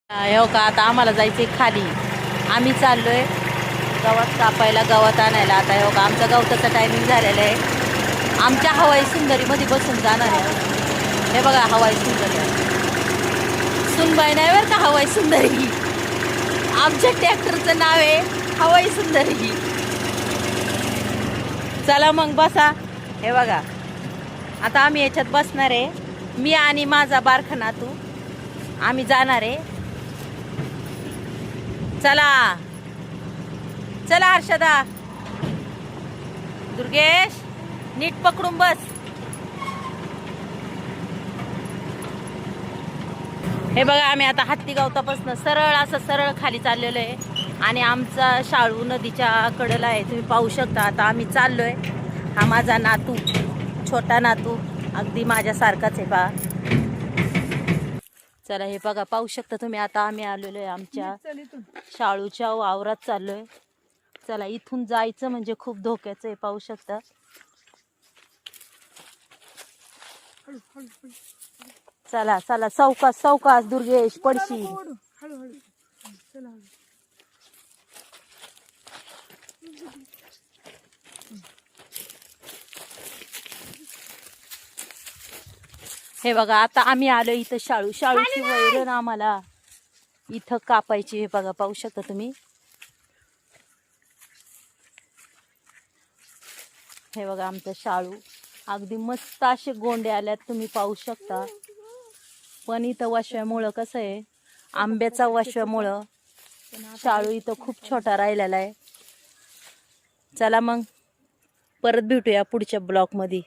हो का, आता आम्हाला जायचे खाली. आम्ही चाललोय गवत कापायला, गवत आणायला. आता हो का, आमचा गवताचा टायमिंग झालेला आहे. आमच्या हवाई सुंदरीमध्ये बसून जाणार आहे. हे बघा, हवाई सुंदरी सुनबाई नाही बरं का, हवाई सुंदरी. आमच्या ट्रॅक्टरचं नाव आहे हवाई सुंदरी. चला मग बसा. हे बघा, आता आम्ही याच्यात बसणार आहे. मी आणि माझा बारखा नातू आम्ही जाणार आहे. चला चला हर्षदा, दुर्गेश नीट पकडून बस. हे बघा, आम्ही आता हत्ती गावतापासून सरळ खाली चाललेलो आहे आणि आमचा शाळू नदीच्या कडेला आहे. तुम्ही पाहू शकता. आता आम्ही चाललोय. हा माझा नातू, छोटा नातू, अगदी माझ्यासारखाच आहे पहा. चला, हे बघा, पाहू शकता तुम्ही. आता आम्ही आलेलो आहे आमच्या शाळूच्या वावरात चाललोय. चला, इथून जायचं म्हणजे खूप धोक्याचं आहे, पाहू शकता. चला चला, सावकाश सावकाश दुर्गेश, पडशील. हे बघा, आता आम्ही आलो इथं शाळूची वैरण आम्हाला इथं कापायची. हे बघा, पाहू शकता तुम्ही. हे बघा, आमचं शाळू अगदी मस्त असे गोंडे आल्यात, तुम्ही पाहू शकता. पण इथं वशव्यामुळं कसं आहे, आंब्याचा वशव्यामुळं शाळू इथं खूप छोटा राहिलेला आहे. चला मग, परत भेटूया पुढच्या ब्लॉक मध्ये.